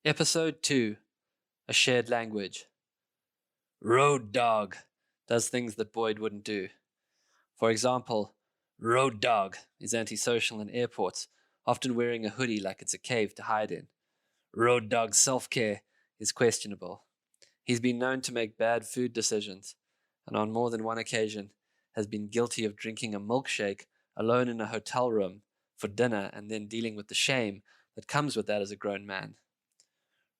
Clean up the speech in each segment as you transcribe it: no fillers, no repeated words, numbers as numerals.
Episode 2: A Shared Language. Road Dog does things that Boyd wouldn't do. For example, Road Dog is antisocial in airports, often wearing a hoodie like it's a cave to hide in. Road Dog's self-care is questionable. He's been known to make bad food decisions, and on more than one occasion has been guilty of drinking a milkshake alone in a hotel room for dinner and then dealing with the shame that comes with that as a grown man.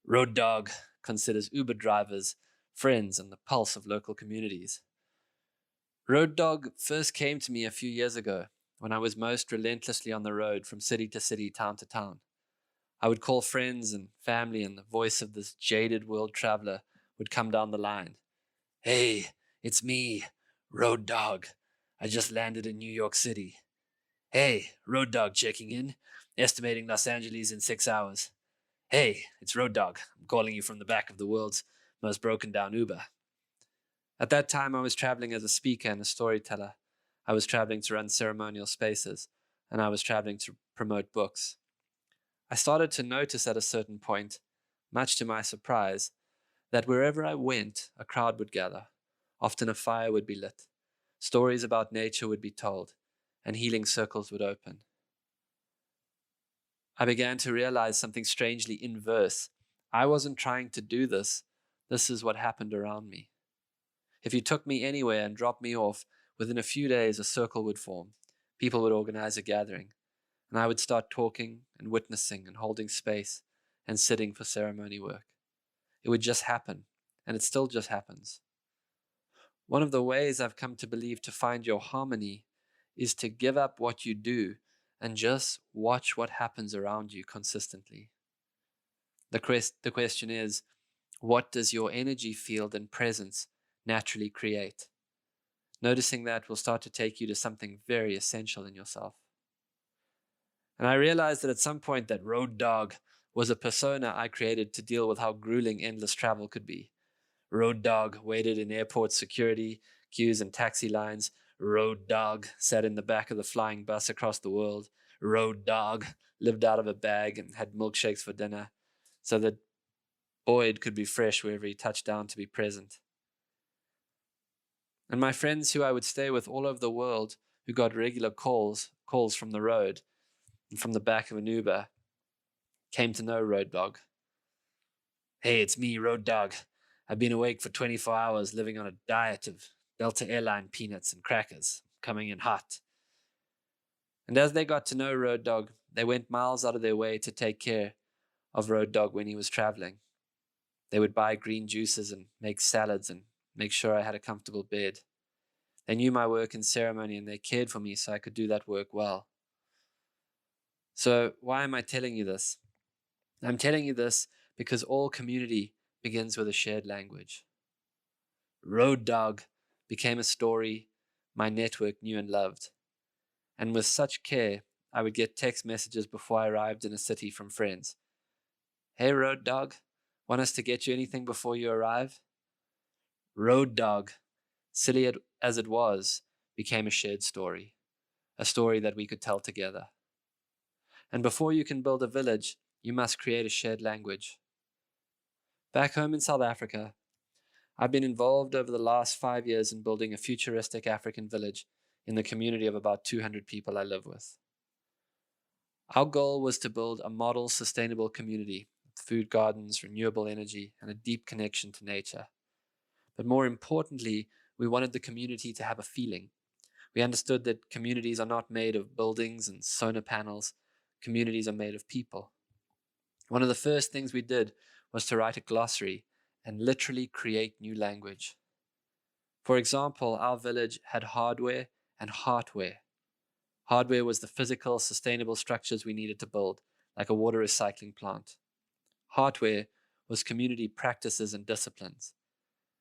Road Dog considers Uber drivers friends and the pulse of local communities. Road Dog first came to me a few years ago when I was most relentlessly on the road from city to city, town to town. I would call friends and family, and the voice of this jaded world traveler would come down the line. Hey, it's me, Road Dog. I just landed in New York City. Hey, Road Dog checking in, estimating Los Angeles in 6 hours. Hey, it's Road Dog. I'm calling you from the back of the world's most broken down Uber. At that time, I was traveling as a speaker and a storyteller. I was traveling to run ceremonial spaces, and I was traveling to promote books. I started to notice at a certain point, much to my surprise, that wherever I went, a crowd would gather. Often a fire would be lit, stories about nature would be told, and healing circles would open. I began to realize something strangely inverse. I wasn't trying to do this. This is what happened around me. If you took me anywhere and dropped me off, within a few days a circle would form. People would organize a gathering, and I would start talking and witnessing and holding space and sitting for ceremony work. It would just happen, and it still just happens. One of the ways I've come to believe to find your harmony is to give up what you do and just watch what happens around you consistently. The question is, what does your energy field and presence naturally create? Noticing that will start to take you to something very essential in yourself. And I realized that at some point that Road Dog was a persona I created to deal with how grueling endless travel could be. Road Dog waited in airport security queues and taxi lines. Road Dog sat in the back of the flying bus across the world. Road Dog lived out of a bag and had milkshakes for dinner so that Boyd could be fresh wherever he touched down to be present. And my friends who I would stay with all over the world, who got regular calls from the road and from the back of an Uber, came to know Road Dog. Hey, it's me, Road Dog. I've been awake for 24 hours living on a diet of Delta Airline peanuts and crackers, coming in hot. And as they got to know Road Dog, they went miles out of their way to take care of Road Dog when he was traveling. They would buy green juices and make salads and make sure I had a comfortable bed. They knew my work in ceremony and they cared for me so I could do that work well. So why am I telling you this? I'm telling you this because all community begins with a shared language. Road Dog became a story my network knew and loved. And with such care, I would get text messages before I arrived in a city from friends. Hey, Road Dog, want us to get you anything before you arrive? Road Dog, silly as it was, became a shared story, a story that we could tell together. And before you can build a village, you must create a shared language. Back home in South Africa, I've been involved over the last 5 years in building a futuristic African village in the community of about 200 people I live with. Our goal was to build a model sustainable community with food gardens, renewable energy, and a deep connection to nature. But more importantly, we wanted the community to have a feeling. We understood that communities are not made of buildings and solar panels. Communities are made of people. One of the first things we did was to write a glossary and literally create new language. For example, our village had hardware and heartware. Hardware was the physical, sustainable structures we needed to build, like a water recycling plant. Heartware was community practices and disciplines,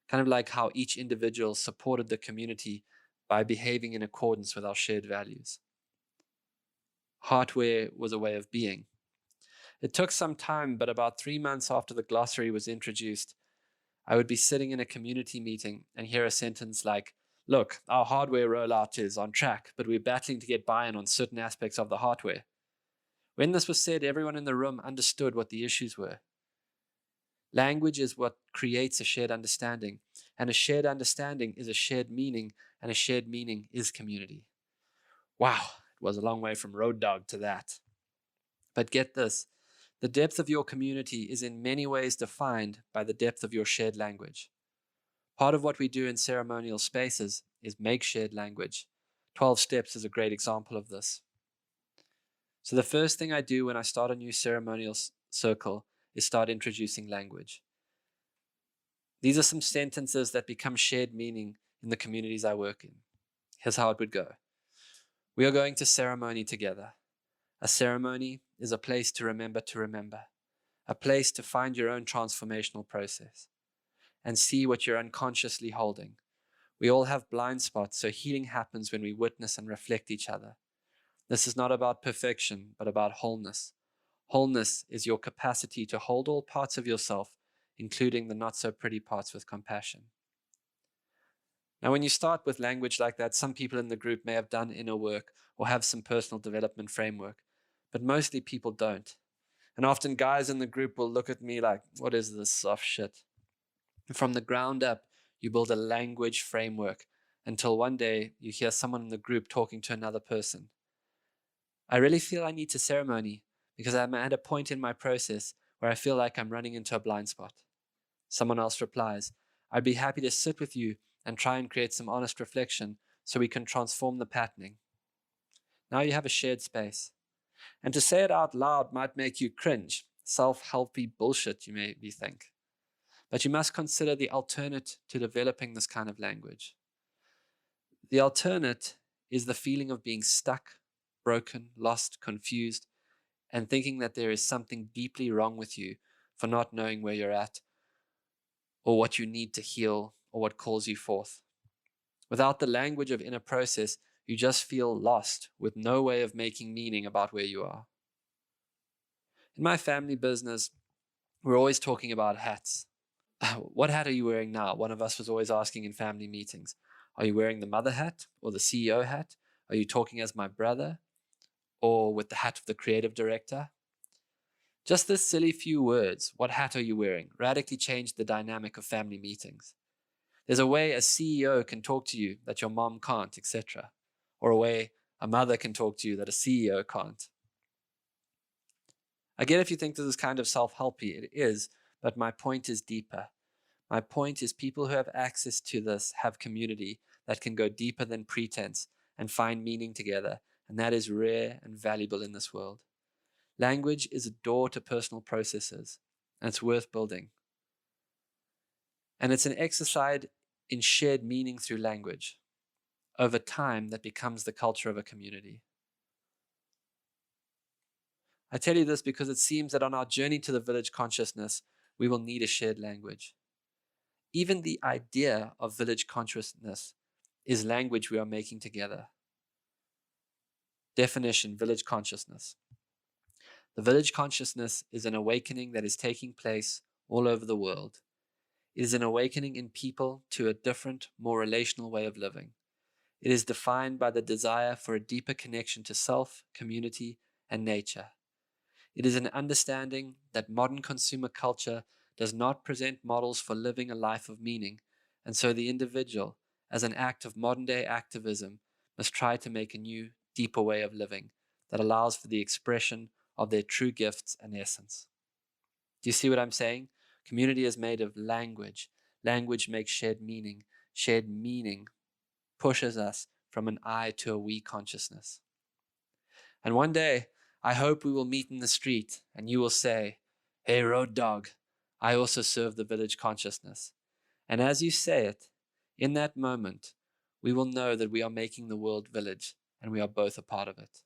kind of like how each individual supported the community by behaving in accordance with our shared values. Heartware was a way of being. It took some time, but about 3 months after the glossary was introduced, I would be sitting in a community meeting and hear a sentence like, look, our hardware rollout is on track, but we're battling to get buy-in on certain aspects of the hardware. When this was said, everyone in the room understood what the issues were. Language is what creates a shared understanding, and a shared understanding is a shared meaning, and a shared meaning is community. Wow, it was a long way from road dog to that. But get this, the depth of your community is in many ways defined by the depth of your shared language. Part of what we do in ceremonial spaces is make shared language. 12 Steps is a great example of this. So the first thing I do when I start a new ceremonial circle is start introducing language. These are some sentences that become shared meaning in the communities I work in. Here's how it would go. We are going to ceremony together. A ceremony is a place to remember, a place to find your own transformational process and see what you're unconsciously holding. We all have blind spots, so healing happens when we witness and reflect each other. This is not about perfection, but about wholeness. Wholeness is your capacity to hold all parts of yourself, including the not so pretty parts, with compassion. Now, when you start with language like that, some people in the group may have done inner work or have some personal development framework, but mostly people don't. And often guys in the group will look at me like, what is this soft shit? And from the ground up, you build a language framework until one day you hear someone in the group talking to another person. I really feel I need to ceremony because I'm at a point in my process where I feel like I'm running into a blind spot. Someone else replies, I'd be happy to sit with you and try and create some honest reflection so we can transform the patterning. Now you have a shared space. And to say it out loud might make you cringe. Self-helpy bullshit, you maybe think. But you must consider the alternate to developing this kind of language. The alternate is the feeling of being stuck, broken, lost, confused, and thinking that there is something deeply wrong with you for not knowing where you're at, or what you need to heal, or what calls you forth. Without the language of inner process, you just feel lost with no way of making meaning about where you are. In my family business, we're always talking about hats. What hat are you wearing now? One of us was always asking in family meetings. Are you wearing the mother hat or the CEO hat? Are you talking as my brother or with the hat of the creative director? Just this silly few words, what hat are you wearing, radically changed the dynamic of family meetings. There's a way a CEO can talk to you that your mom can't, etc. Or a way a mother can talk to you that a CEO can't. I get if you think this is kind of self-helpy, it is, but my point is deeper. My point is people who have access to this have community that can go deeper than pretense and find meaning together, and that is rare and valuable in this world. Language is a door to personal processes, and it's worth building. And it's an exercise in shared meaning through language. Over time, that becomes the culture of a community. I tell you this because it seems that on our journey to the village consciousness, we will need a shared language. Even the idea of village consciousness is language we are making together. Definition: village consciousness. The village consciousness is an awakening that is taking place all over the world. It is an awakening in people to a different, more relational way of living. It is defined by the desire for a deeper connection to self, community, and nature. It is an understanding that modern consumer culture does not present models for living a life of meaning, and so the individual, as an act of modern-day activism, must try to make a new, deeper way of living that allows for the expression of their true gifts and essence. Do you see what I'm saying? Community is made of language. Language makes shared meaning. Shared meaning pushes us from an I to a we consciousness. And one day, I hope we will meet in the street and you will say, hey, road dog, I also serve the village consciousness. And as you say it, in that moment, we will know that we are making the world village and we are both a part of it.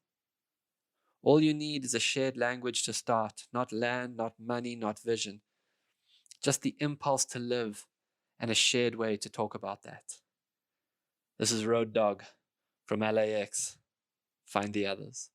All you need is a shared language to start, not land, not money, not vision. Just the impulse to live and a shared way to talk about that. This is Road Dog from LAX. Find the others.